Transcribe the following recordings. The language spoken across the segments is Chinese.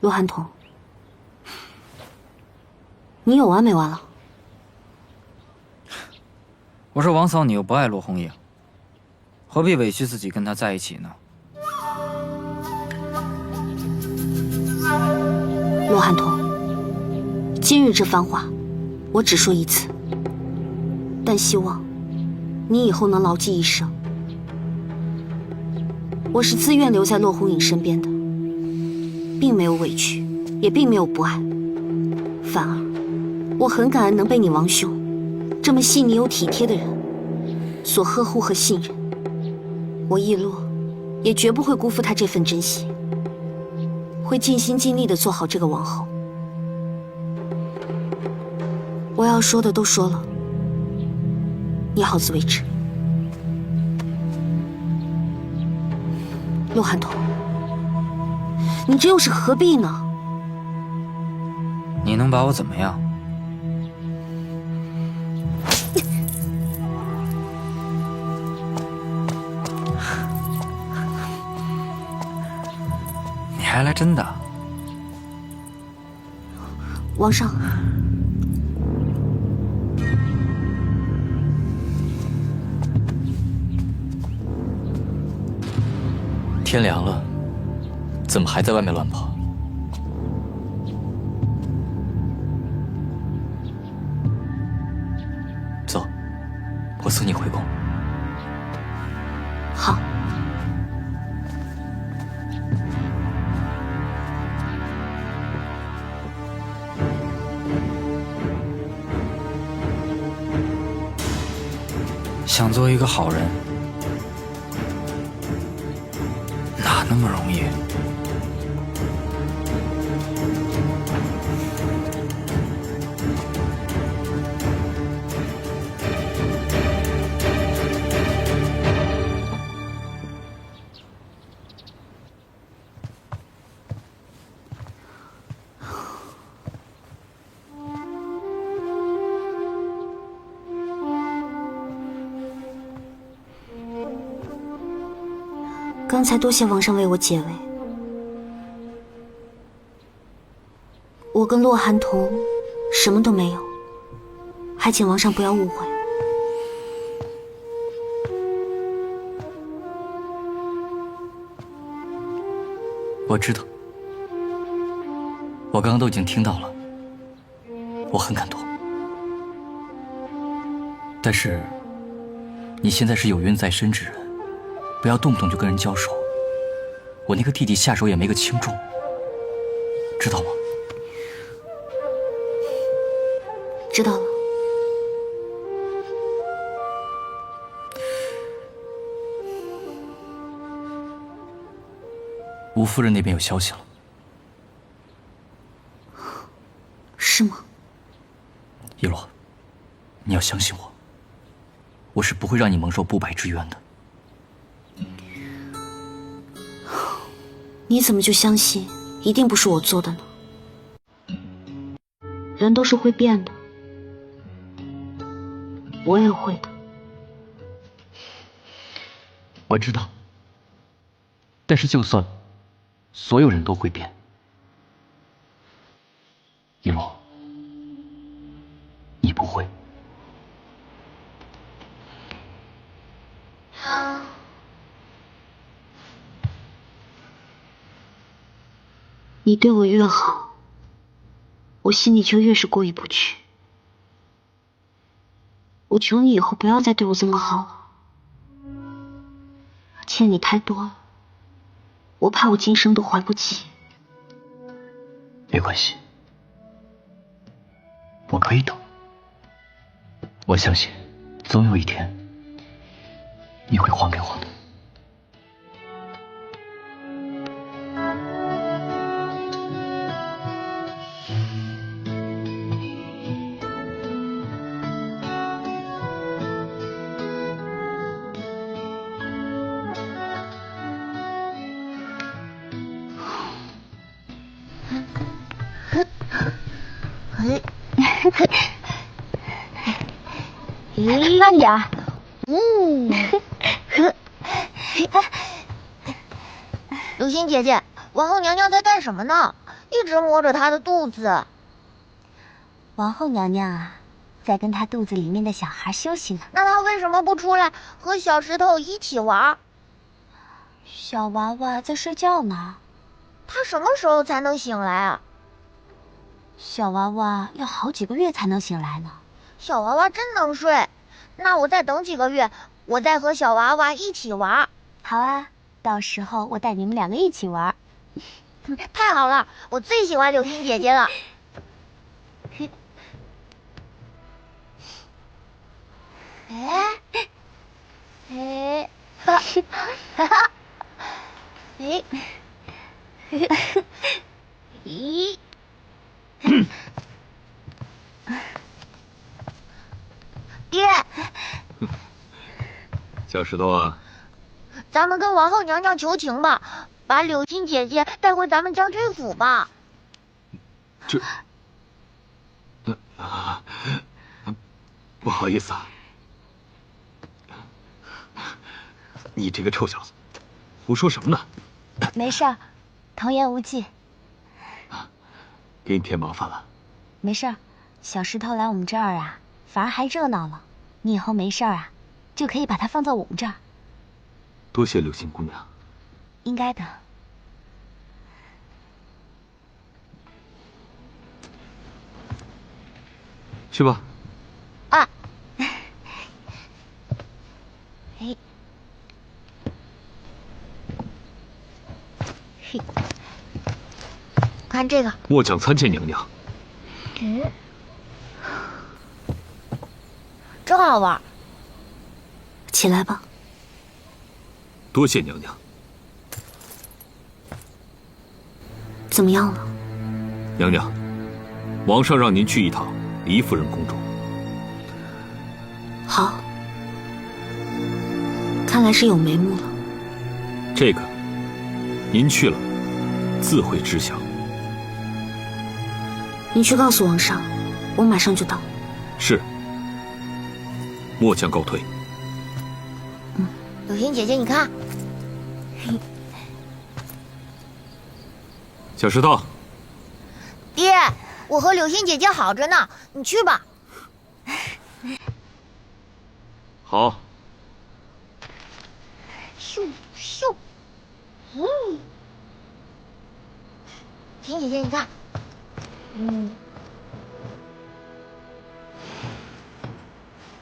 陆寒桐，你有完没完了？我说王嫂，你又不爱陆红影，何必委屈自己跟他在一起呢？陆寒桐，今日这番话，我只说一次，但希望你以后能牢记一生。我是自愿留在骆红影身边的，并没有委屈，也并没有不爱，反而我很感恩能被你王兄这么细腻又体贴的人所呵护和信任。我易洛也绝不会辜负他这份真心，会尽心尽力地做好这个王后。我要说的都说了，你好自为之。陆寒桐，你这又是何必呢？你能把我怎么样？你还来真的？皇上，天凉了，怎么还在外面乱跑？走，我送你回宫。好。想做一个好人，哪那么容易？刚才多谢王上为我解围，我跟洛寒桐什么都没有，还请王上不要误会。我知道，我刚刚都已经听到了，我很感动。但是，你现在是有冤在身之人，不要动不动就跟人交手。我那个弟弟下手也没个轻重，知道吗？知道了。吴夫人那边有消息了。是吗？一洛，你要相信我，我是不会让你蒙受不白之冤的。你怎么就相信一定不是我做的呢？人都是会变的，我也会的。我知道，但是就算所有人都会变，一洛，你不会。你对我越好，我心里就越是过意不去。我求你以后不要再对我这么好了，欠你太多了，我怕我今生都还不起。没关系，我可以等。我相信，总有一天你会还给我的。慢点儿。流星姐姐，王后娘娘在干什么呢？一直摸着她的肚子。王后娘娘啊，在跟她肚子里面的小孩休息呢。那她为什么不出来和小石头一起玩？小娃娃在睡觉呢。她什么时候才能醒来啊？小娃娃要好几个月才能醒来呢。小娃娃真能睡，那我再等几个月，我再和小娃娃一起玩。好啊，到时候我带你们两个一起玩。太好了，我最喜欢柳星姐姐了。哎，哎，哈哈，哎，咦，爹，小石头啊，咱们跟王后娘娘求情吧，把柳青姐姐带回咱们将军府吧。这，不好意思啊，你这个臭小子，胡说什么呢？没事儿，童言无忌。给你添麻烦了。没事儿，小石头来我们这儿啊，反而还热闹了。你以后没事儿啊，就可以把它放在我们这儿。多谢柳星姑娘。应该的。去吧。啊，哎，嘿，看这个。末将参见娘娘。嗯，真好玩。起来吧。多谢娘娘。怎么样了？娘娘，皇上让您去一趟黎夫人宫中。好，看来是有眉目了。这个，您去了，自会知晓。你去告诉皇上，我马上就到。是。末将告退。柳星姐姐，你看，小石头。爹，我和柳星姐姐好着呢，你去吧。好。咻咻，嗯，星姐姐，你看，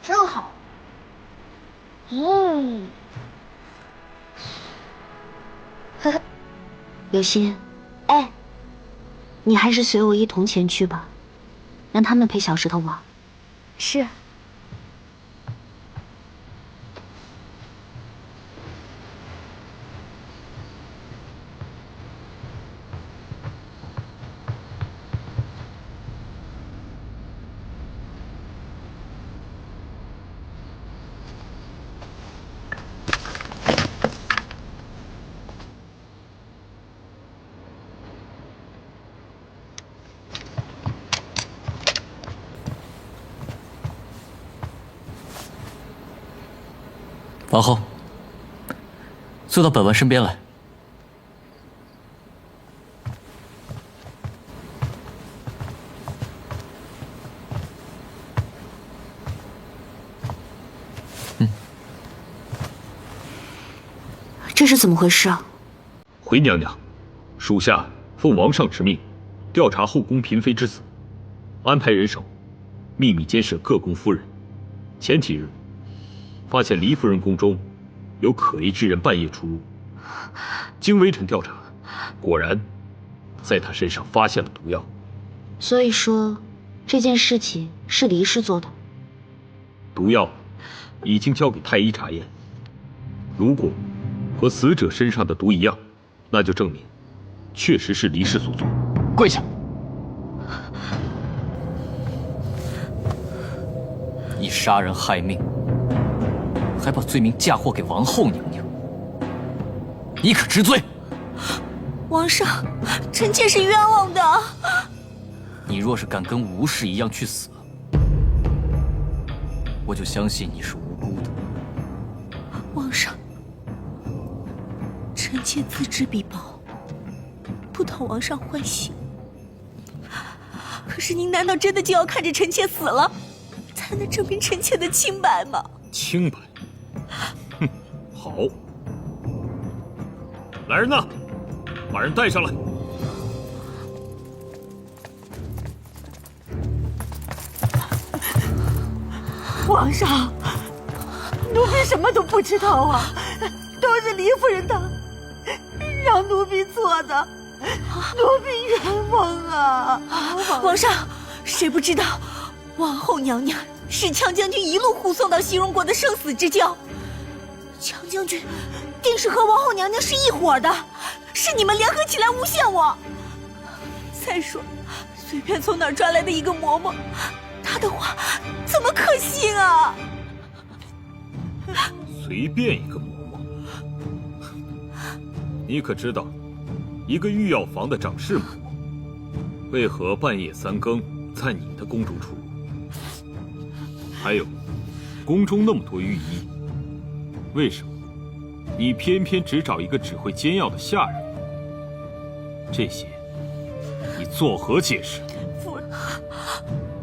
真好。呵呵，柳星，哎，你还是随我一同前去吧，让他们陪小石头玩。是。王后，坐到本王身边来。这是怎么回事啊？回娘娘，属下奉王上之命，调查后宫嫔妃之死，安排人手，秘密监视各宫夫人。前几日，发现黎夫人宫中有可疑之人半夜出入，经微臣调查，果然在他身上发现了毒药。所以说，这件事情是黎氏做的。毒药已经交给太医查验，如果和死者身上的毒一样，那就证明确实是黎氏所做。跪下！你杀人害命，还把罪名嫁祸给王后娘娘，你可知罪？皇上，臣妾是冤枉的。你若是敢跟吴氏一样去死，我就相信你是无辜的。皇上，臣妾自知必报，不讨皇上欢心。可是您难道真的就要看着臣妾死了，才能证明臣妾的清白吗？清白？哼，好。来人呐，把人带上来。皇上，奴婢什么都不知道啊，都是黎夫人她让奴婢做的，奴婢冤枉啊！皇上，谁不知道王后娘娘是强将军一路护送到西戎国的生死之交？强将军定是和王后娘娘是一伙的，是你们联合起来诬陷我。再说，随便从哪儿抓来的一个嬷嬷，她的话怎么可信啊？随便一个嬷嬷，你可知道，一个御药房的掌事嬷嬷，为何半夜3更在你的宫中出入？还有，宫中那么多御医，为什么你偏偏只找一个只会煎药的下人？这些，你作何解释？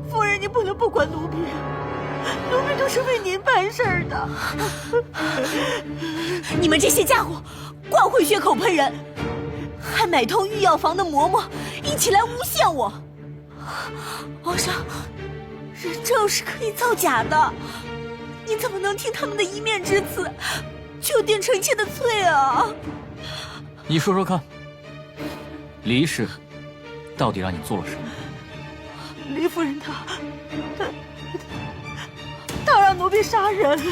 夫人，你不能不管奴婢，奴婢都是为您办事儿的。你们这些家伙，惯会血口喷人，还买通御药房的嬷嬷一起来诬陷我。皇上，人证是可以造假的，你怎么能听他们的一面之词就定臣妾的罪啊？你说说看，黎氏到底让你做了什么？黎夫人她让奴婢杀人。你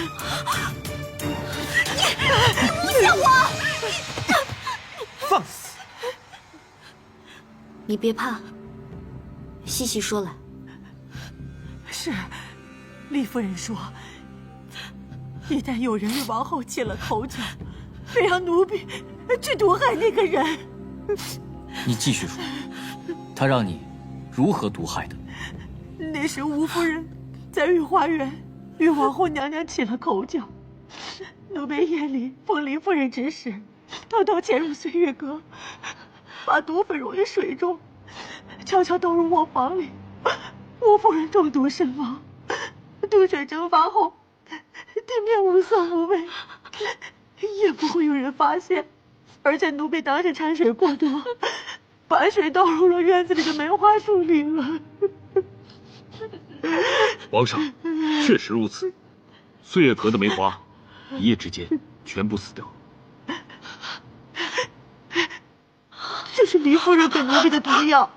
诬陷我！放肆！你别怕，细细说来。是，黎夫人说，一旦有人为王后起了口角，非让奴婢去毒害那个人。你继续说，他让你如何毒害的？那时吴夫人在御花园与王后娘娘起了口角，奴婢夜里奉黎夫人指使，偷偷潜入岁月阁，把毒粉溶于水中，悄悄倒入卧房里。吴夫人中毒身亡，毒水蒸发后，地面无色无味，也不会有人发现。而且奴婢当时掺水过多，把水倒入了院子里的梅花树里了。皇上，确实如此。岁月阁的梅花，一夜之间全部死掉。这是黎夫人给奴婢的毒药。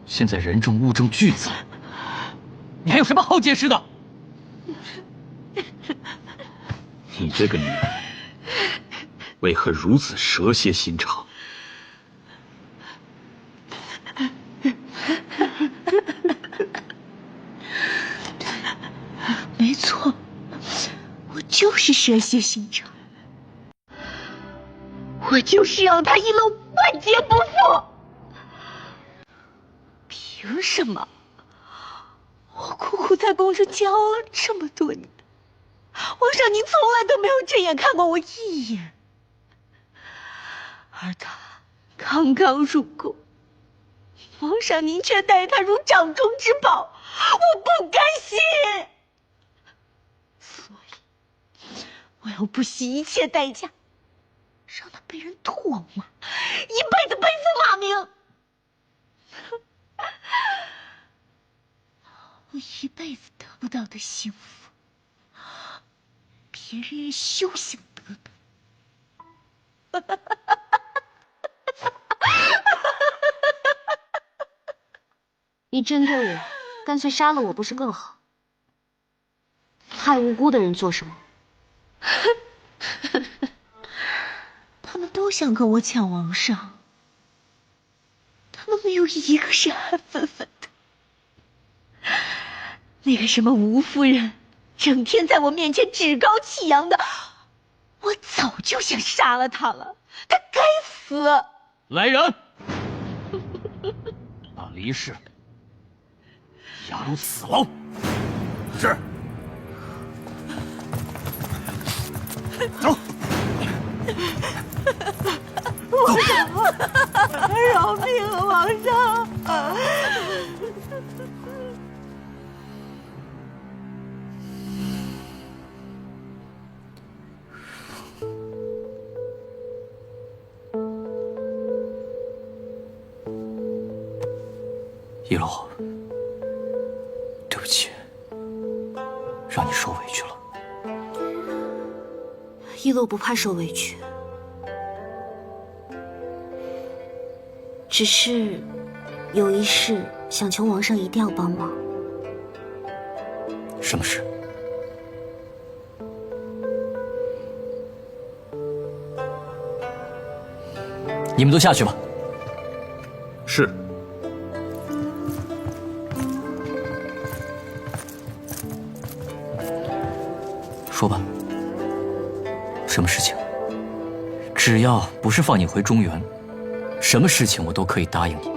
现在人证物证俱在，你还有什么好解释的？你这个女人，为何如此蛇蝎心肠？没错，我就是蛇蝎心肠，我就是让他一了万劫不复。凭什么？我苦苦在宫中骄傲了这么多年，皇上您从来都没有正眼看过我一眼，而他刚刚入宫，皇上您却待他如掌中之宝，我不甘心，所以我要不惜一切代价，让他被人唾骂，一辈子背负骂名。我一辈子得不到的幸福，别人也休想得到。你针对我，干脆杀了我不是更好？害无辜的人做什么？他们都想跟我抢王上，他们没有一个是安分分的。那个什么吴夫人，整天在我面前趾高气扬的，我早就想杀了她了，她该死！来人，把黎氏押入死牢。是。走。口！饶命啊，皇上！一洛，对不起，让你受委屈了。一洛不怕受委屈，只是有一事想求王上一定要帮忙。什么事？你们都下去吧。是。说吧，什么事情？只要不是放你回中原，什么事情我都可以答应你。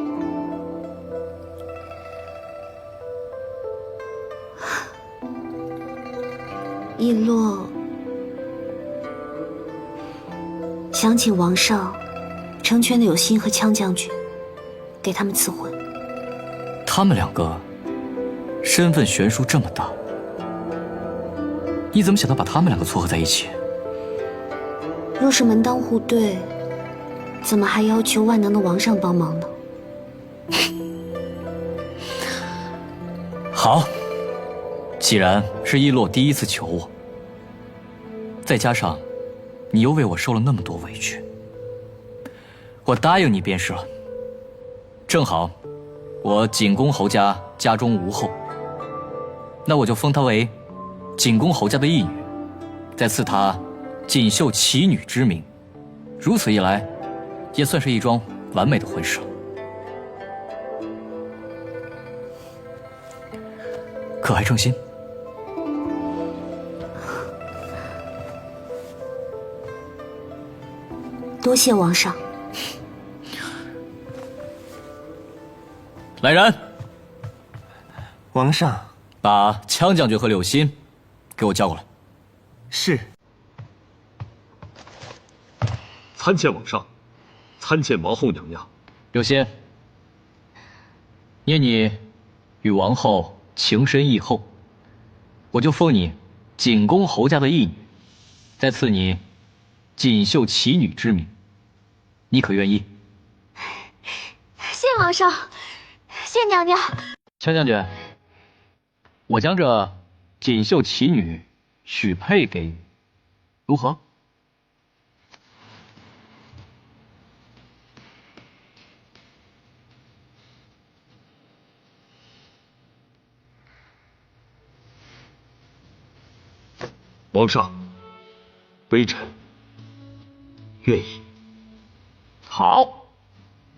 一洛想请王上成全柳心和羌将军，给他们赐婚。他们两个身份悬殊这么大，你怎么想到把他们两个撮合在一起？若是门当户对，怎么还要求万能的王上帮忙呢？好，既然是一洛第一次求我，再加上你又为我受了那么多委屈，我答应你便是了。正好我景公侯家中无后，那我就封她为景公侯家的义女，再赐她锦绣奇女之名，如此一来，也算是一桩完美的婚事了。可还称心？多谢王上。来人，王上，把羌将军和柳心给我叫过来。是。参见王上，参见王后娘娘。柳心，念你与王后情深义厚，我就封你景公侯家的义女，再赐你锦绣奇女之名，你可愿意？谢王上，谢娘娘。羌将军，我将这锦绣奇女许配给你，如何？王上，微臣愿意。好，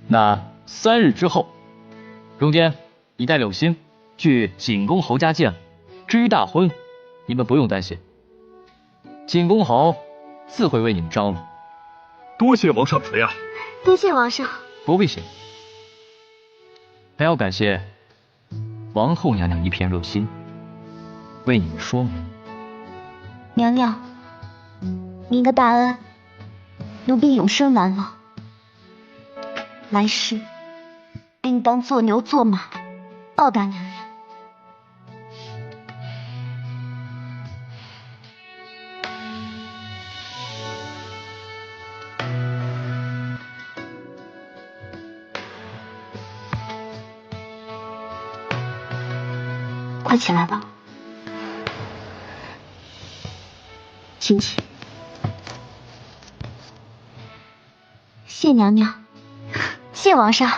那3日之后，中间你带柳心去景公侯家见了。至于大婚，你们不用担心，景公侯自会为你们张罗。多谢王上垂爱。多谢王上。不必谢，还要感谢王后娘娘一片热心，为你们说媒。娘娘，您的大恩，奴婢永生难忘。来世，定当做牛做马，报答娘娘。快起来吧，请起。谢娘娘，谢王上。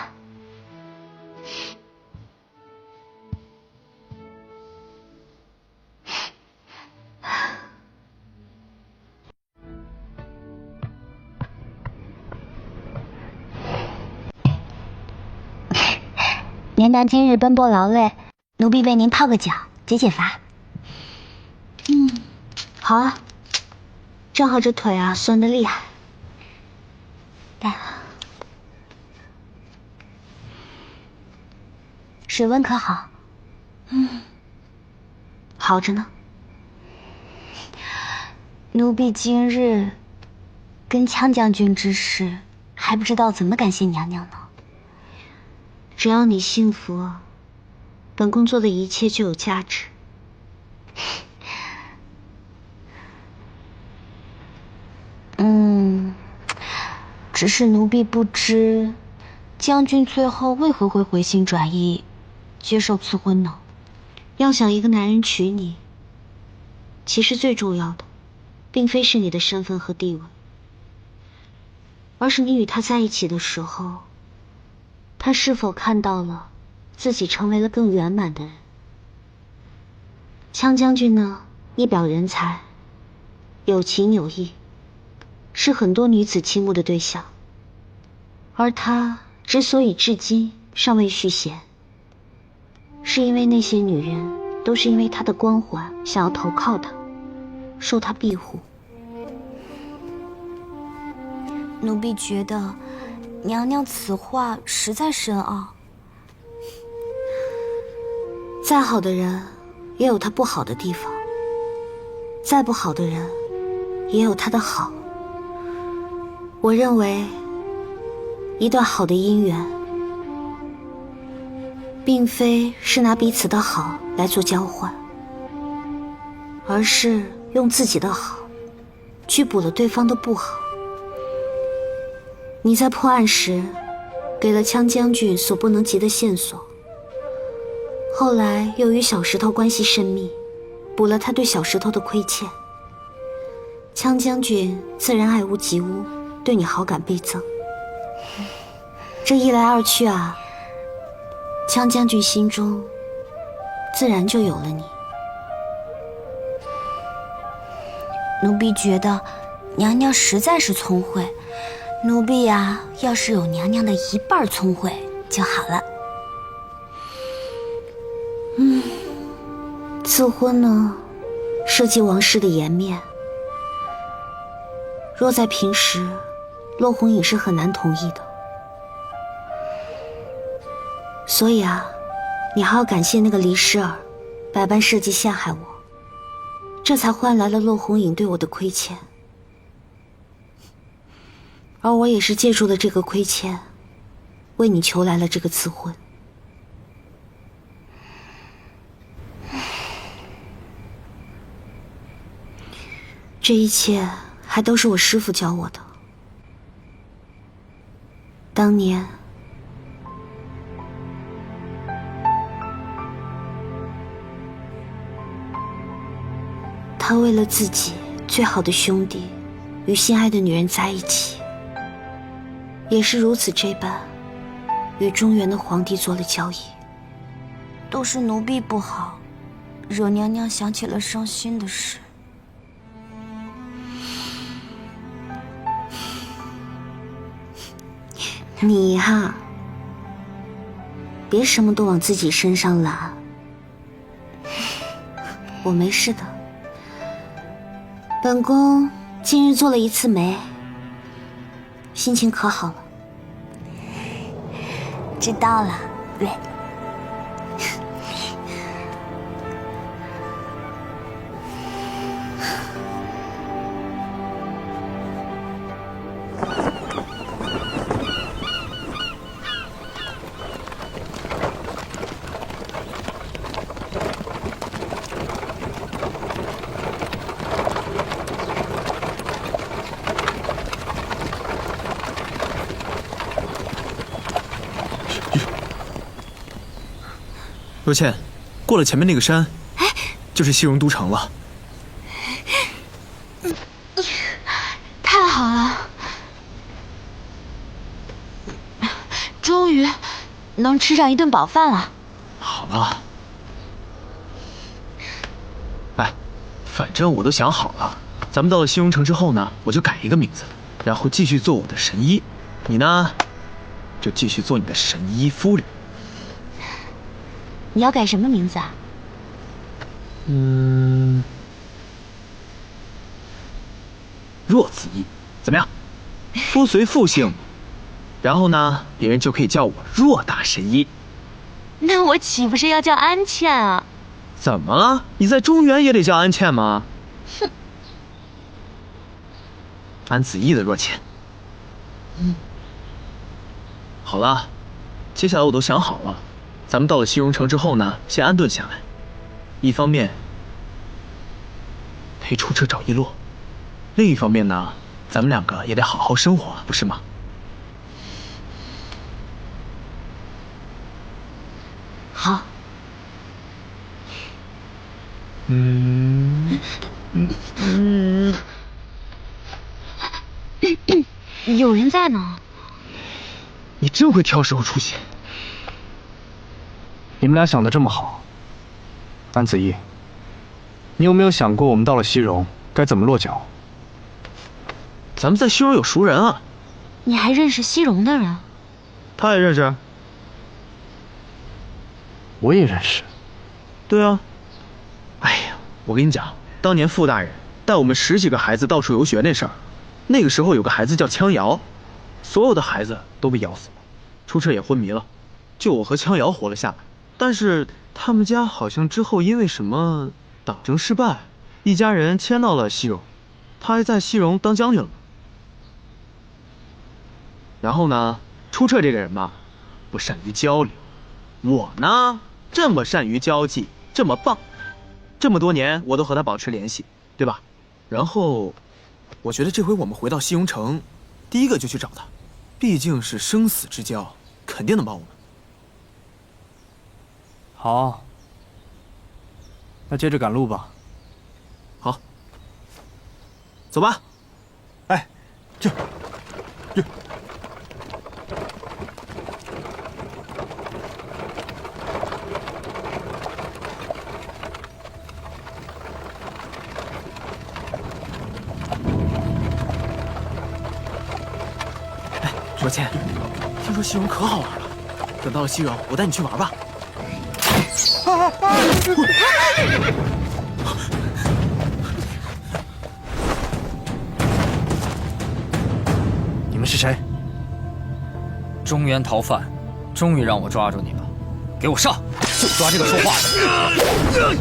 娘娘今日奔波劳累，奴婢为您泡个脚，解解乏。好啊，正好这腿啊酸得厉害。来，水温可好？好着呢。奴婢今日跟羌将军之事还还不知道怎么感谢娘娘呢。只要你幸福，本宫做的一切就有价值。只是奴婢不知，将军最后为何会回心转意，接受赐婚呢？要想一个男人娶你，其实最重要的，并非是你的身份和地位，而是你与他在一起的时候，他是否看到了自己成为了更圆满的人。羌将军呢，一表人才，有情有义，是很多女子倾慕的对象，而他之所以至今尚未续弦，是因为那些女人都是因为他的光环想要投靠他，受他庇护。奴婢觉得娘娘此话实在深奥。再好的人也有他不好的地方，再不好的人也有他的好。我认为一段好的姻缘并非是拿彼此的好来做交换，而是用自己的好去补了对方的不好。你在破案时给了羌将军所不能及的线索，后来又与小石头关系甚密，补了他对小石头的亏欠。羌将军自然爱屋及乌，对你好感倍增。这一来二去啊，羌将军心中自然就有了你。奴婢觉得娘娘实在是聪慧，奴婢呀，要是有娘娘的一半聪慧就好了。赐婚呢，涉及王室的颜面，若在平时，骆红影是很难同意的。所以啊，你还要感谢那个黎师儿，百般设计陷害我，这才换来了骆红影对我的亏欠。而我也是借助了这个亏欠，为你求来了这个赐婚。这一切还都是我师父教我的。当年，他为了自己最好的兄弟与心爱的女人在一起，也是如此这般，与中原的皇帝做了交易。都是奴婢不好，惹娘娘想起了伤心的事。你哈，别什么都往自己身上揽。我没事的，本宫今日做了一次媒，心情可好了。知道了，对。若倩，过了前面那个山，就是西戎都城了。太好了，终于能吃上一顿饱饭了。好了，哎，反正我都想好了，咱们到了西戎城之后呢，我就改一个名字，然后继续做我的神医，你呢，就继续做你的神医夫人。你要改什么名字啊？若子仪，怎么样？夫随父姓，然后呢，别人就可以叫我若大神医。那我岂不是要叫安茜啊？怎么了？你在中原也得叫安茜吗？哼，安子毅的若倩。好了，接下来我都想好了，咱们到了西戎城之后呢，先安顿下来，一方面陪出车找一洛，另一方面呢，咱们两个也得好好生活，不是吗？好。有人在呢。你真会挑时候出现。你们俩想的这么好，安子毅，你有没有想过我们到了西戎该怎么落脚？咱们在西戎有熟人啊。你还认识西戎的人？他也认识。我也认识。对啊。哎呀，我跟你讲，当年傅大人带我们10几个孩子到处游学那事儿，那个时候有个孩子叫羌瑶，所有的孩子都被咬死了，出车也昏迷了，就我和羌瑶活了下来。但是他们家好像之后因为什么党争失败，一家人迁到了西戎，他还在西戎当将军了。然后呢，出车这个人吧，不善于交流，我呢这么善于交际，这么棒，这么多年我都和他保持联系，对吧？然后我觉得这回我们回到西戎城，第一个就去找他，毕竟是生死之交，肯定能帮我们。好，那接着赶路吧。好，走吧。哎，这。罗茜，听说西戎可好玩了，等到了西戎，我带你去玩吧。你们是谁？中原逃犯，终于让我抓住你了！给我上！就抓这个说话的。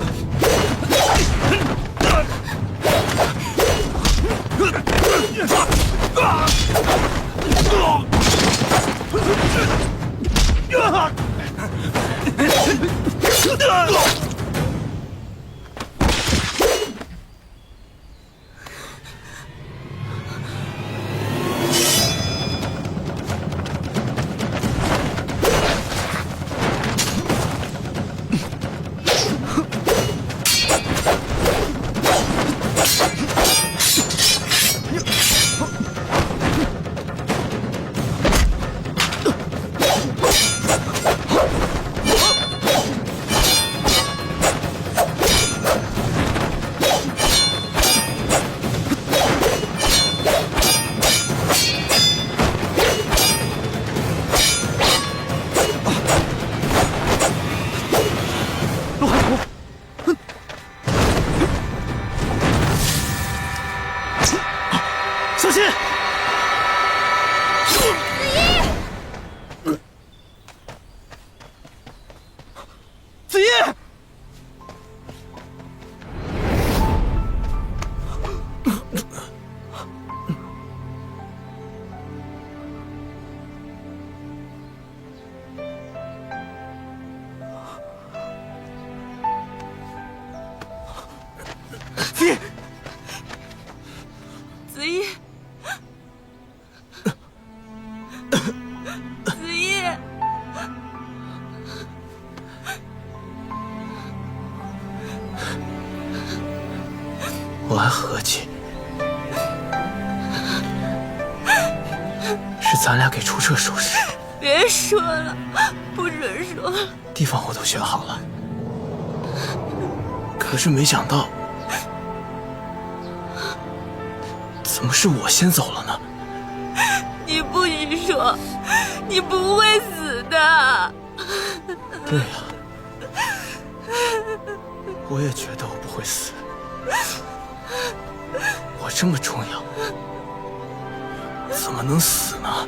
小心！子夜，子夜，子夜。子夜，我还合计是咱俩给出车收拾。别说了，不准说了。地方我都选好了，可是没想到，怎么是我先走了呢？你不许说，你不会死的。对呀，我也觉得我不会死。我这么重要，怎么能死呢？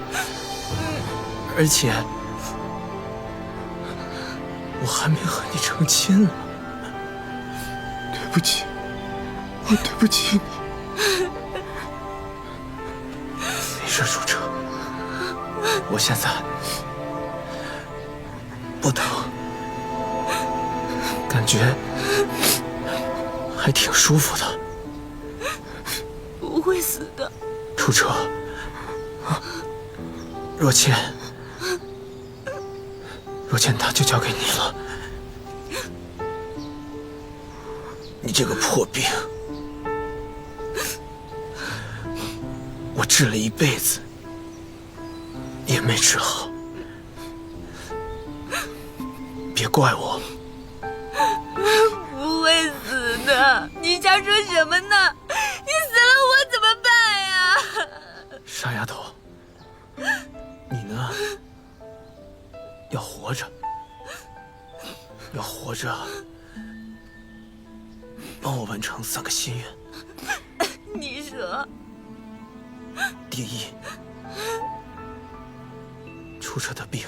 而且我还没和你成亲呢。对不起，我对不起你。没事，出车。我现在不疼，感觉还挺舒服的。不会死的。楚车，若倩，她就交给你了。你这个破病，我治了一辈子也没治好，别怪我。不会死的，你瞎说什么呢？你死了我怎么办呀？傻丫头，你呢？要活着，要活着，帮我完成3个心愿。你说，第一，楚车的病，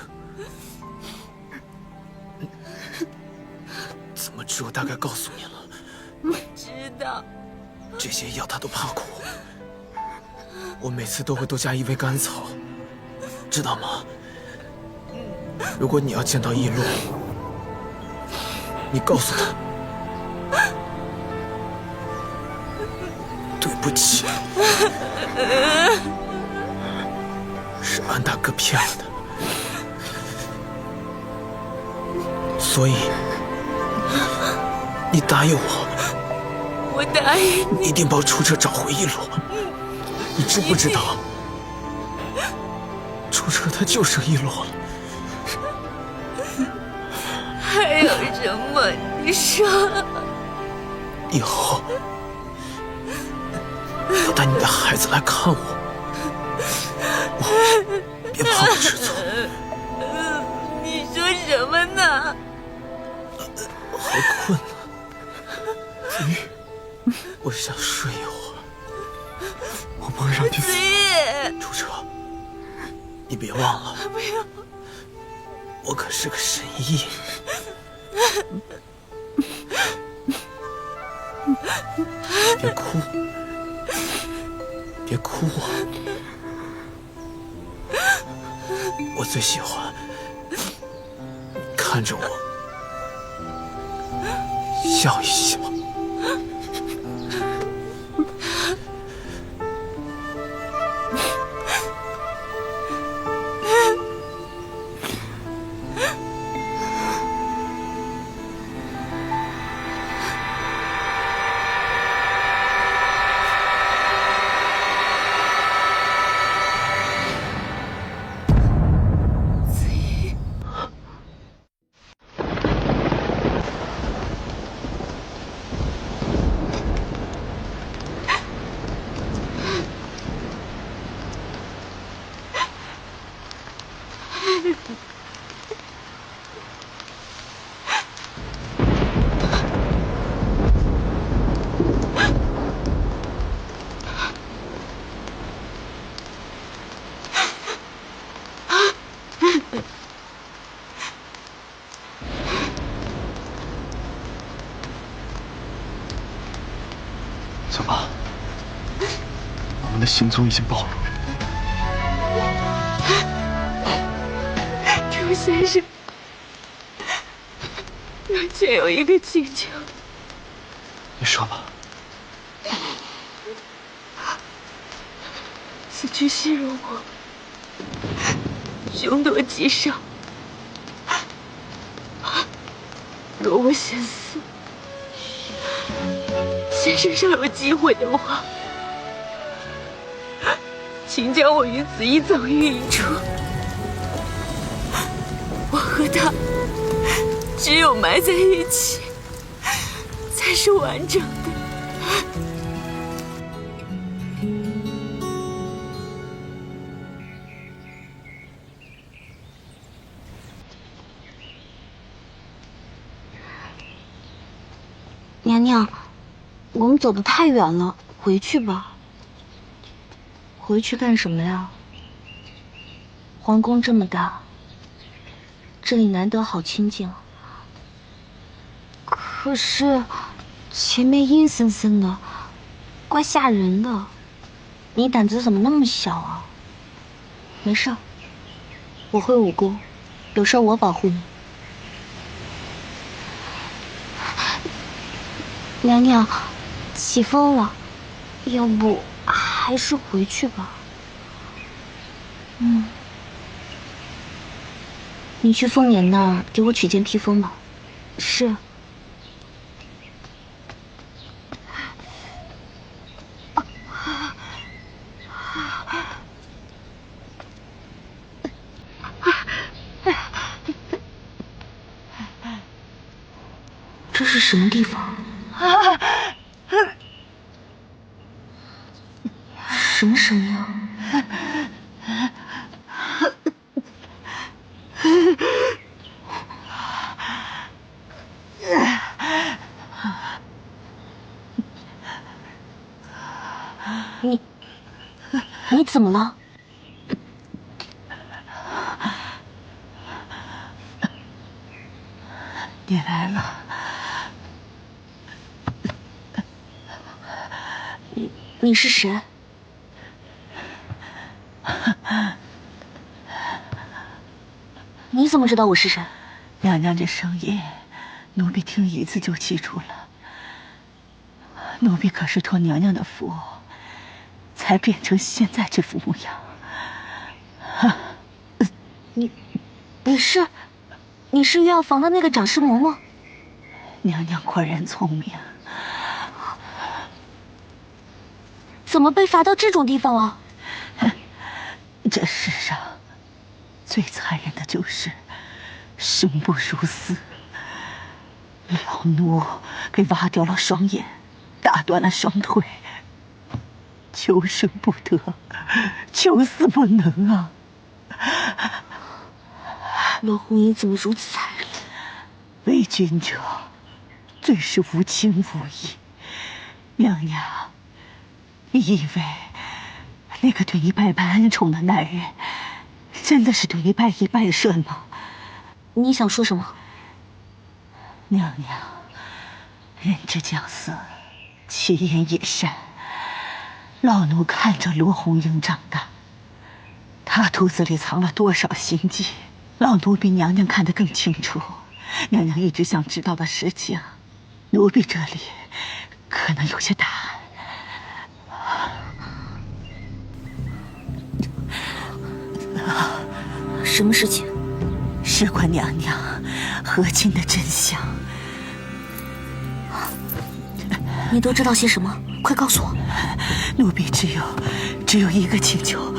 怎么治我大概告诉你了。我知道。这些药他都怕苦，我每次都会多加1味甘草，知道吗？如果你要见到易洛，你告诉他，对不起，是安大哥骗了他，所以你答应我。我答应你，一定帮楚车找回易洛。你知不知道，楚车他就剩易洛了。还有什么？你说。以后要带你的孩子来看我，别怕我吃醋。你说什么呢？好困啊，子玉，我想睡一会儿。我不会让你死。楚车，你别忘了，不要，我可是个神医。别哭，别哭啊！我最喜欢你看着我笑一笑。走吧，我们的行踪已经暴露。楚先生，若倩有一个请求。你说吧。此去西戎国，凶多吉少。若我先死，先生尚有机会的话，请将我于此一葬于一处。我和他只有埋在一起，才是完整的。娘娘，我们走得太远了，回去吧。回去干什么呀？皇宫这么大，这里难得好清静。可是前面阴森森的，怪吓人的。你胆子怎么那么小啊？没事，我会武功，有事我保护你。娘娘，起风了，要不还是回去吧。你去凤年那儿给我取件披风吧。是。这是什么地方？什么声音啊？你怎么了？你来了。你是谁？你怎么知道我是谁？娘娘这声音，奴婢听一次就记住了。奴婢可是托娘娘的福，才变成现在这副模样。你是药房的那个掌事嬷嬷？娘娘果然聪明。怎么被罚到这种地方了？这世上最残忍的就是生不如死。老奴给挖掉了双眼，打断了双腿，求生不得，求死不能啊！罗红衣怎么如此残忍？为君者最是无情无义。娘娘，你以为那个对你百般恩宠的男人，真的是对你百依百顺吗？你想说什么？娘娘，人之将死，其言也善。老奴看着罗红英长大，她肚子里藏了多少心计，老奴比娘娘看得更清楚。娘娘一直想知道的事情，奴婢这里可能有些答案。什么事情？事关娘娘和亲的真相。你都知道些什么？快告诉我。奴婢只有一个请求，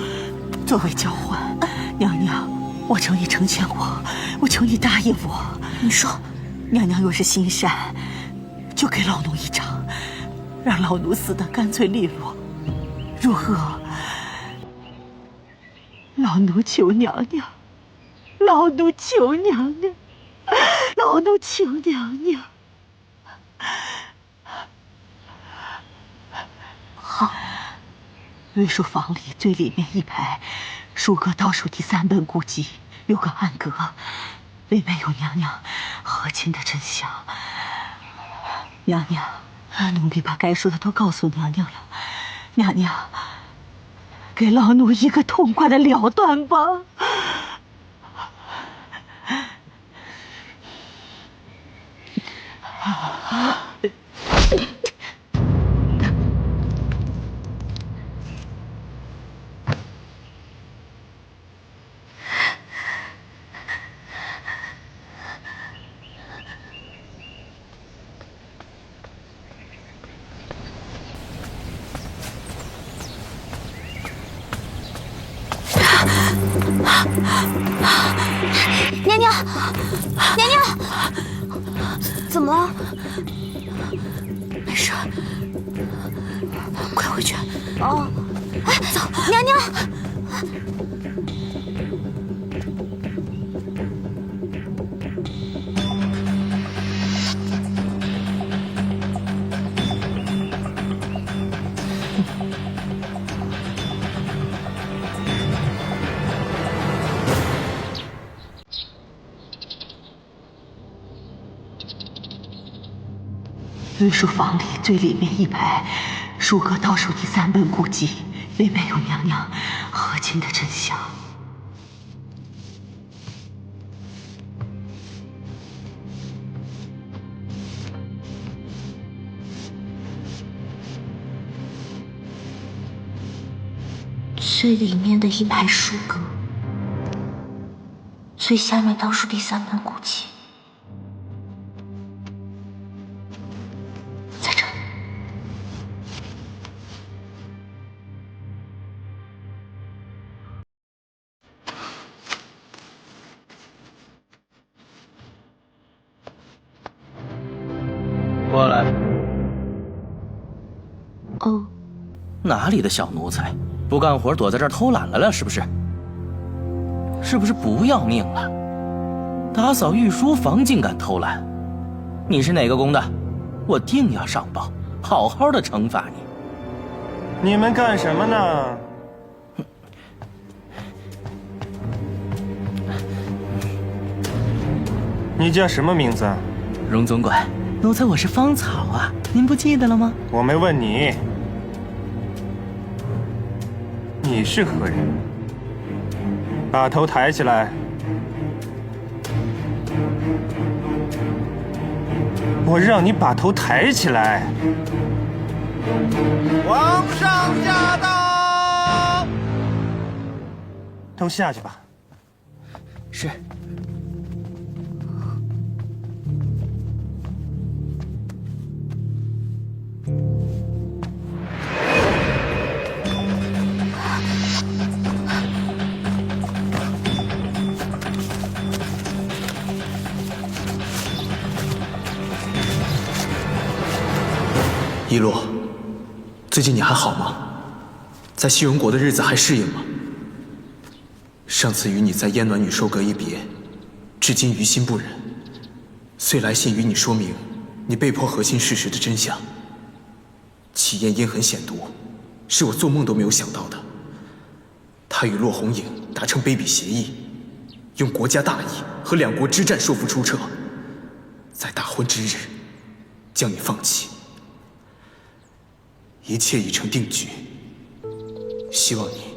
作为交换，娘娘，我求你成全我求你答应我。你说，娘娘若是心善，就给老奴一掌，让老奴死得干脆利落，如何？老奴求娘娘，老奴求娘娘，老奴求娘娘。好。御书房里最里面一排，书阁倒数第3本古籍，有个暗格，里面有娘娘和亲的真相。娘娘，奴婢把该说的都告诉娘娘了。娘娘，给老奴一个痛快的了断吧。娘娘，娘娘，怎么了？没事，快回去。哦，哎，走，娘娘。御书房里最里面一排，书阁倒数第3本古籍，里面有娘娘和亲的真相。最里面的一排书阁，最下面倒数第3门古迹，在这。过来。哦，哪里的小奴才，不干活躲在这儿偷懒来了？是不是？是不是不要命了？打扫御书房竟敢偷懒！你是哪个宫的？我定要上报，好好的惩罚你。你们干什么呢？你叫什么名字？荣总管，奴才我是芳草啊，您不记得了吗？我没问你。你是何人？把头抬起来。我让你把头抬起来。皇上驾到！都下去吧。是。一洛，最近你还好吗？在西戎国的日子还适应吗？上次与你在燕暖女收割一别，至今于心不忍。遂来信与你说明你被迫核心事实的真相。齐燕阴狠险毒，是我做梦都没有想到的。他与骆红影达成卑鄙协议，用国家大义和两国之战说服出撤，在大婚之日将你放弃。一切已成定局，希望你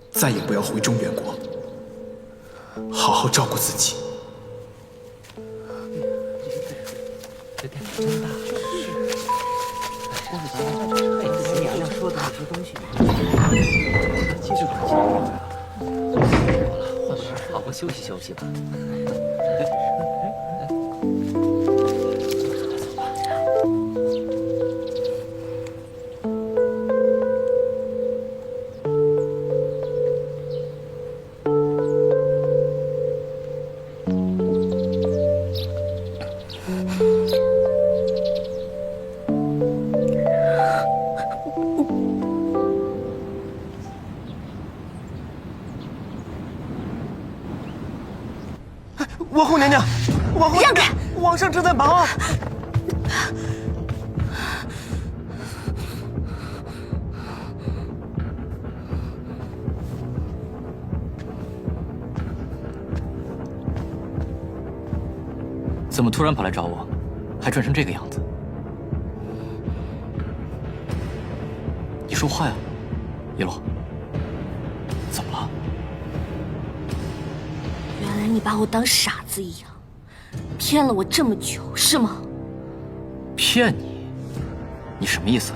再也不要回中原国，好好照顾自己。这电脑真大，是娘娘说的那些东西，继续搞笑啊！好了，换班，好好休息休息吧。王后娘娘，王后娘娘，皇上正在忙啊！怎么突然跑来找我，还穿成这个样子？你说话呀，一洛，怎么了？原来你把我当傻子一样，骗了我这么久，是吗？骗你？你什么意思？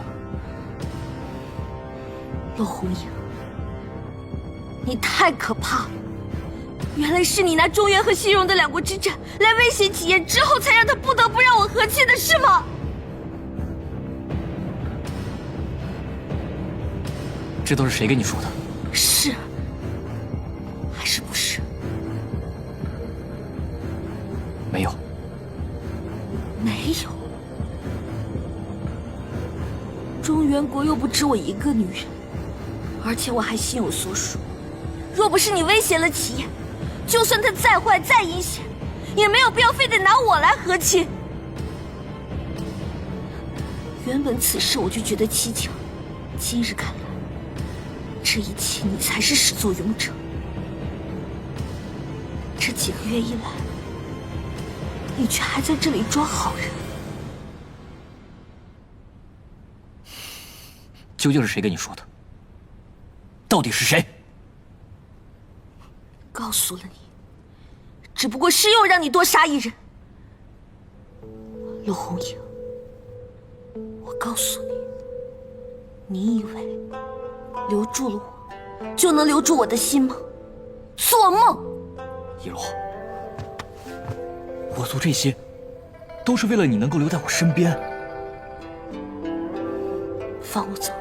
骆红影，你太可怕了！原来是你拿中原和西戎的两国之战来威胁齐燕，之后才让他不得不让我和亲的，是吗？这都是谁跟你说的？是还是不是？没有。没有。中原国又不止我一个女人，而且我还心有所属。若不是你威胁了齐燕，就算他再坏再阴险，也没有必要非得拿我来和亲。原本此事我就觉得蹊跷，今日看来，这一切你才是始作俑者。这几个月以来，你却还在这里装好人。究竟是谁跟你说的？到底是谁？告诉了你，只不过是又让你多杀一人。陆红影，我告诉你，你以为留住了我，就能留住我的心吗？做梦！一洛，我做这些，都是为了你能够留在我身边。放我走，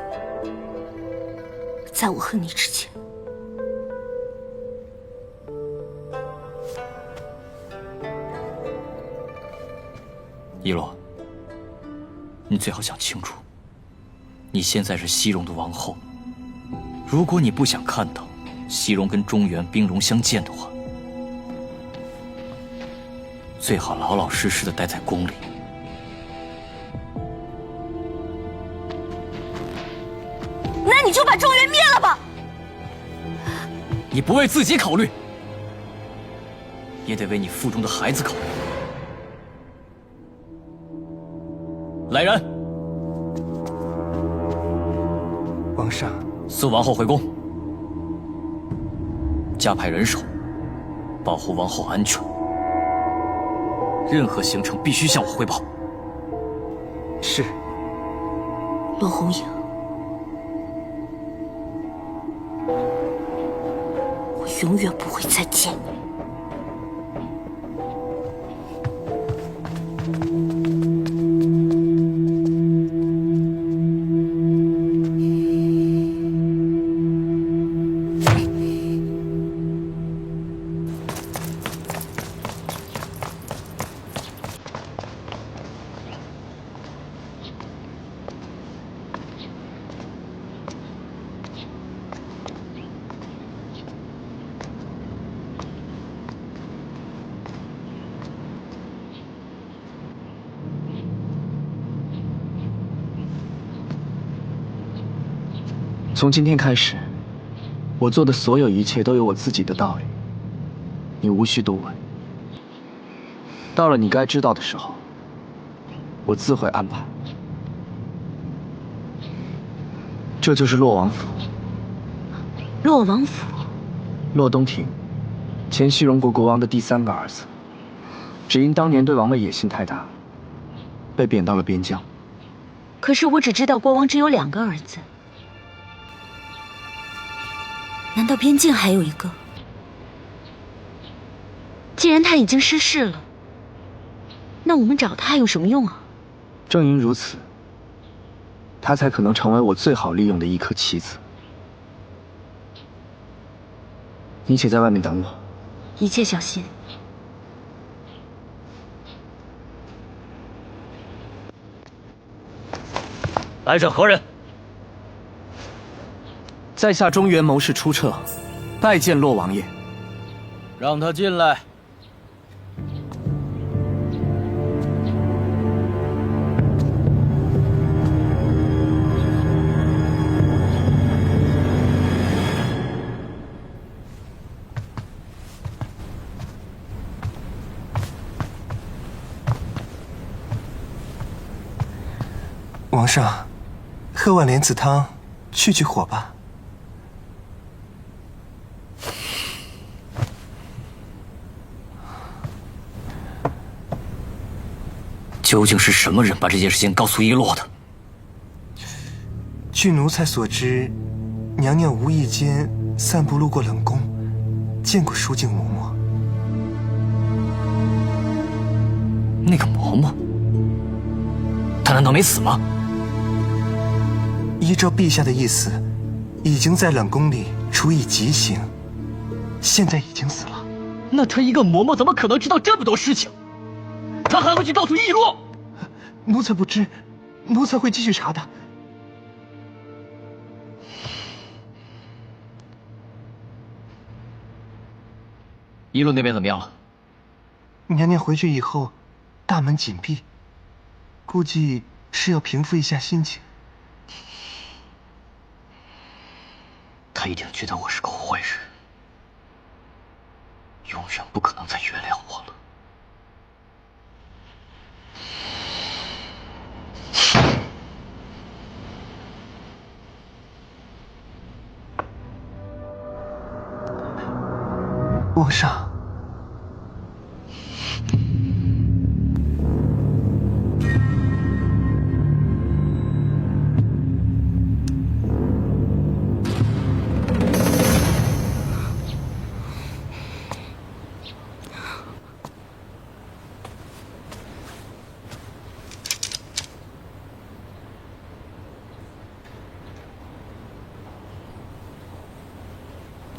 在我恨你之前。一洛，你最好想清楚，你现在是西戎的王后。如果你不想看到西戎跟中原兵戎相见的话，最好老老实实的待在宫里。那你就把中原灭了吧！你不为自己考虑，也得为你腹中的孩子考虑。来人，皇上，送王后回宫，加派人手，保护王后安全。任何行程必须向我汇报。是。罗红影，我永远不会再见你。从今天开始，我做的所有一切都有我自己的道理，你无需多问。到了你该知道的时候，我自会安排。这就是洛王府。洛王府，洛东庭，前西戎国国王的第3个儿子，只因当年对王位野心太大，被贬到了边疆。可是我只知道国王只有2个儿子。难道边境还有一个？既然他已经失势了，那我们找他有什么用啊？正因如此，他才可能成为我最好利用的一颗棋子。你且在外面等我，一切小心。来者何人？在下中原谋士出撤，拜见洛王爷。让他进来。皇上，喝碗莲子汤，去去火吧。究竟是什么人把这件事情告诉一洛的？据奴才所知，娘娘无意间散步路过冷宫，见过淑静嬷嬷。那个嬷嬷，她难道没死吗？依照陛下的意思，已经在冷宫里处以极刑，现在已经死了。那她一个嬷嬷怎么可能知道这么多事情？她还会去告诉一洛？奴才不知，奴才会继续查的。一洛那边怎么样了？娘娘回去以后，大门紧闭，估计是要平复一下心情。他一定觉得我是个坏人，永远不可能再原谅我了。皇上。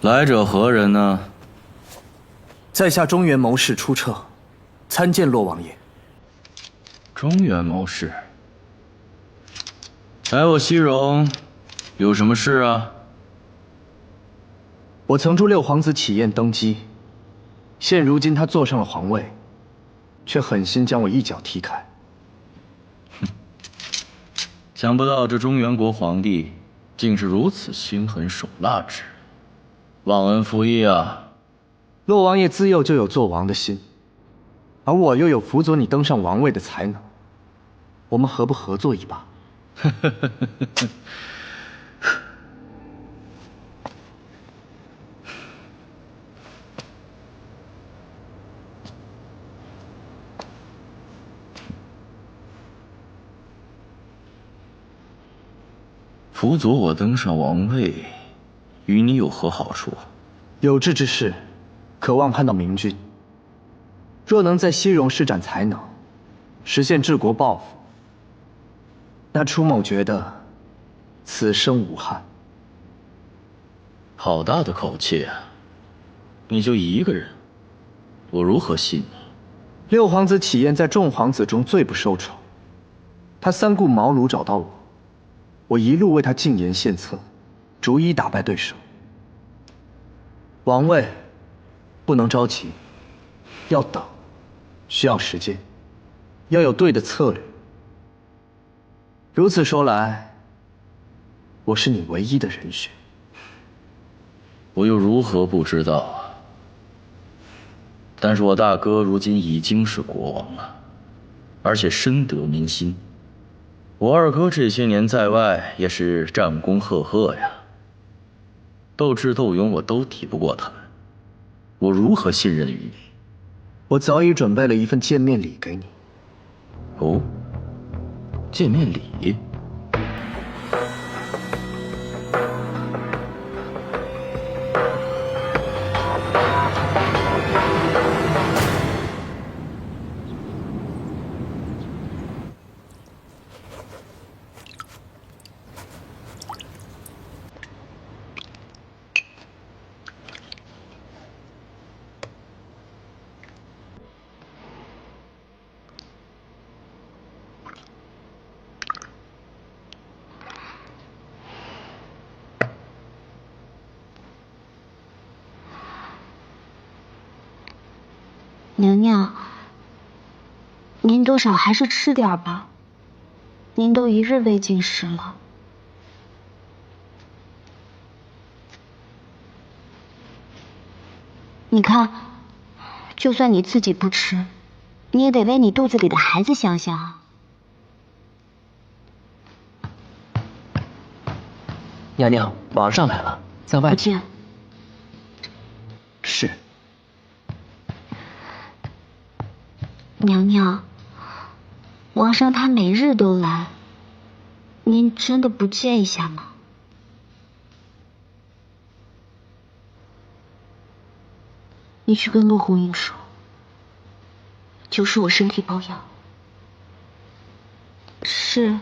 来者何人呢？在下中原谋士出撤，参见洛王爷。中原谋士，来我西戎有什么事啊？我曾助六皇子启彦登基，现如今他坐上了皇位，却狠心将我一脚踢开。想不到这中原国皇帝竟是如此心狠手辣之人，忘恩负义啊！洛王爷自幼就有做王的心，而我又有辅佐你登上王位的才能，我们何不合作一把？辅佐我登上王位，与你有何好处？有志之士，渴望看到明君。若能在西戎施展才能，实现治国抱负，那初某觉得此生无憾。好大的口气啊！你就一个人，我如何信你？六皇子启彦在众皇子中最不受宠，他三顾茅庐找到我，我一路为他进言献策，逐一打败对手。王位不能着急，要等，需要时间，要有对的策略。如此说来，我是你唯一的人选。我又如何不知道啊？但是我大哥如今已经是国王了，而且深得民心。我二哥这些年在外也是战功赫赫呀，斗智斗勇我都抵不过他们，我如何信任于你？我早已准备了一份见面礼给你。哦，见面礼？娘娘，您多少还是吃点吧，您都1日未进食了。你看，就算你自己不吃，你也得为你肚子里的孩子想想啊。娘娘，王上来了，在外。不见。是。娘娘，王上他每日都来，您真的不见一下吗？你去跟陆红英说，就是我身体抱恙。是。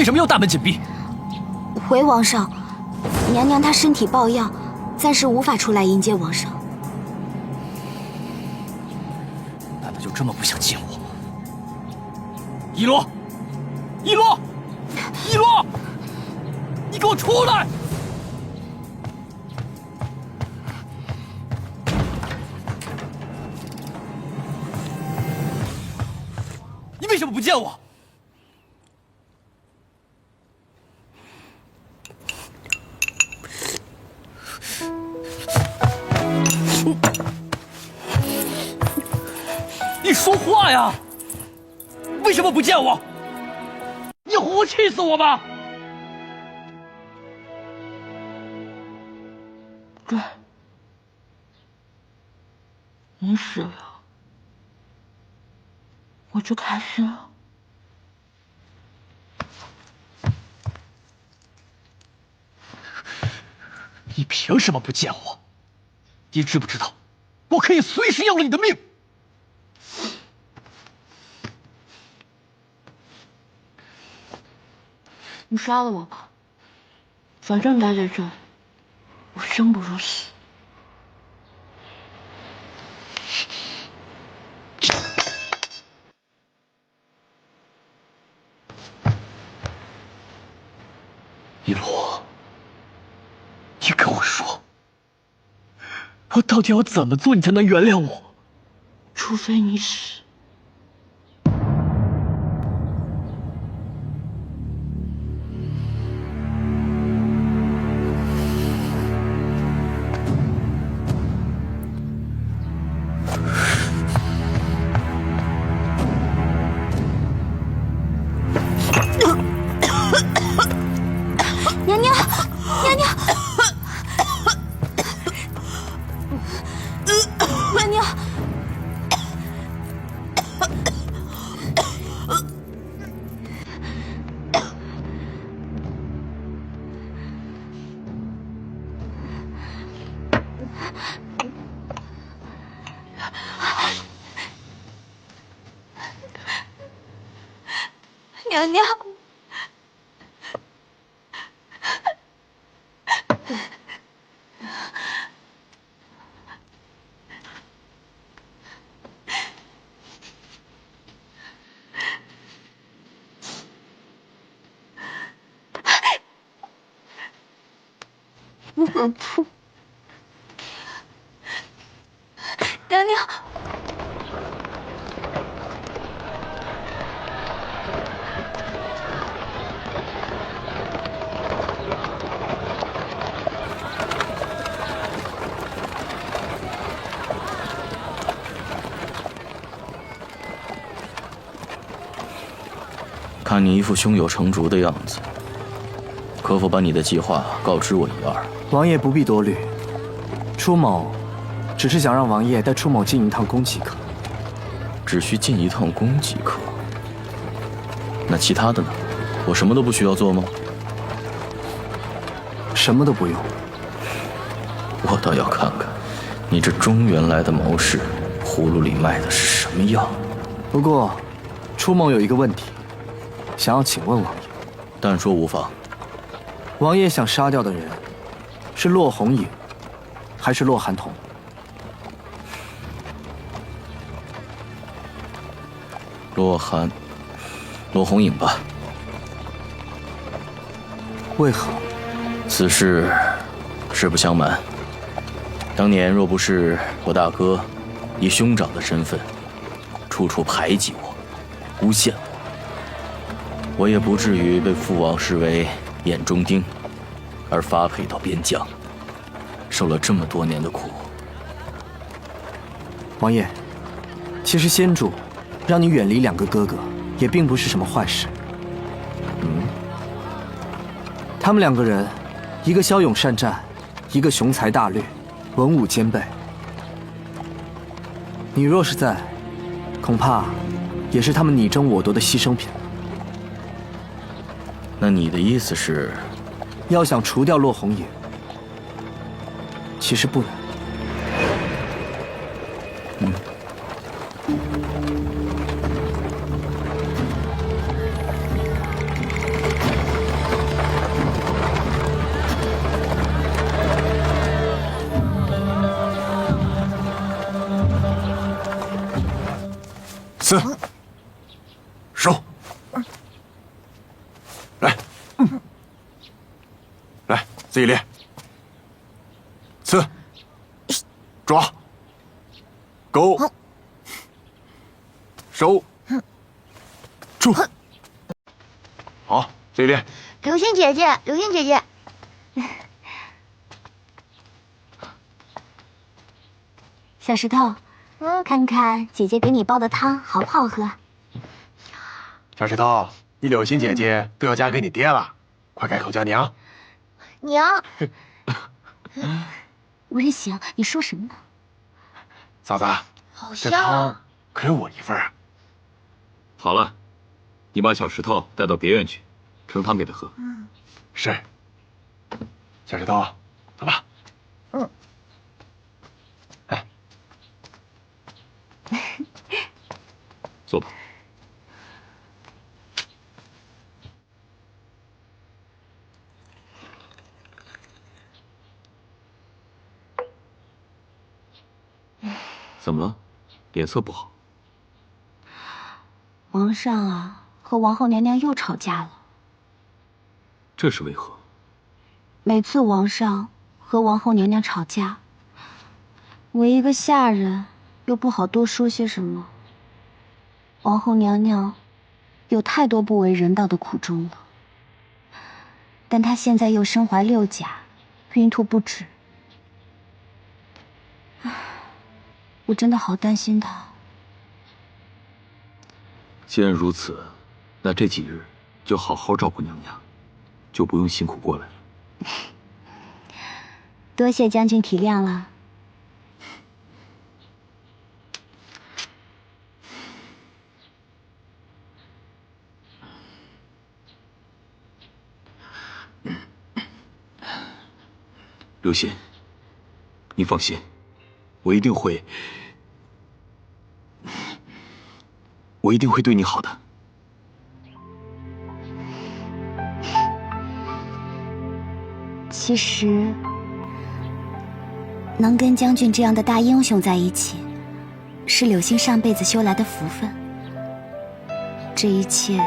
为什么又大门紧闭？回王上，娘娘她身体抱恙，暂时无法出来迎接王上。难道就这么不想见我？一罗，一罗，一罗，你给我出来！你为什么不见我？你说话呀！为什么不见我？你活气死我吧！对，你死了，我就开心了。你凭什么不见我？你知不知道，我可以随时要了你的命？你杀了我吧，反正待在这，我生不如死。一罗，你跟我说，我到底要怎么做，你才能原谅我？除非你死。娘娘，娘娘，娘娘，娘娘。不，娘娘，看你一副胸有成竹的样子，可否把你的计划告知我一二？王爷不必多虑，初某只是想让王爷带初某进一趟宫即可。只需进一趟宫即可。那其他的呢？我什么都不需要做吗？什么都不用。我倒要看看，你这中原来的谋士，葫芦里卖的是什么药。不过，初某有一个问题，想要请问王爷。但说无妨。王爷想杀掉的人，是骆红影，还是骆寒童？骆红影吧。为何？此事实不相瞒，当年若不是我大哥以兄长的身份处处排挤我、诬陷我也不至于被父王视为眼中钉，而发配到边疆，受了这么多年的苦。王爷，其实先主让你远离两个哥哥，也并不是什么坏事。他们两个人，一个骁勇善战，一个雄才大略，文武兼备。你若是在，恐怕也是他们你争我夺的牺牲品。那你的意思是，要想除掉骆红影，其实不难。来，来，自己练。刺，抓，勾，收，住。好，自己练。流星姐姐，流星姐姐，小石头，看看姐姐给你煲的汤好不好喝？小石头，你柳星姐姐都要嫁给你爹了，快开口叫娘。娘。文行，你说什么呢？嫂子，好这汤可有我一份啊。好了，你把小石头带到别院去，盛汤给他喝。是。小石头，走吧。哎，坐吧。怎么了？脸色不好。皇上啊，和王后娘娘又吵架了。这是为何？每次皇上和王后娘娘吵架，我一个下人又不好多说些什么。王后娘娘有太多不为人道的苦衷了，但她现在又身怀6甲，孕吐不止。我真的好担心她。既然如此，那这几日就好好照顾娘娘，就不用辛苦过来了。多谢将军体谅了。刘欣，你放心，我一定会对你好的。其实，能跟将军这样的大英雄在一起，是柳星上辈子修来的福分。这一切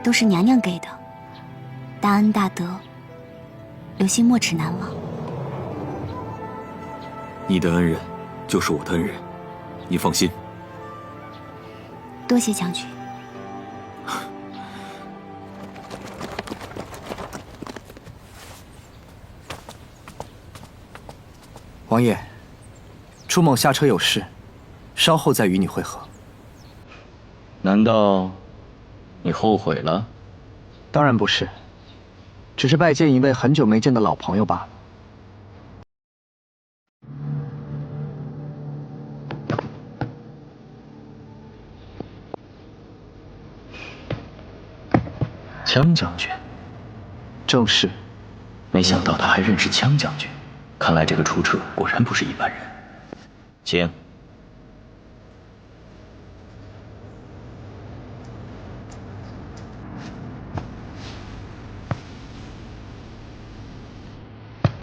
都是娘娘给的，大恩大德，柳星没齿难忘。你的恩人就是我的恩人，你放心。多谢将军。王爷，朱某下车有事，稍后再与你会合。难道你后悔了？当然不是，只是拜见一位很久没见的老朋友罢了。枪将军，正是。没想到他还认识枪将军，看来这个出车果然不是一般人。请。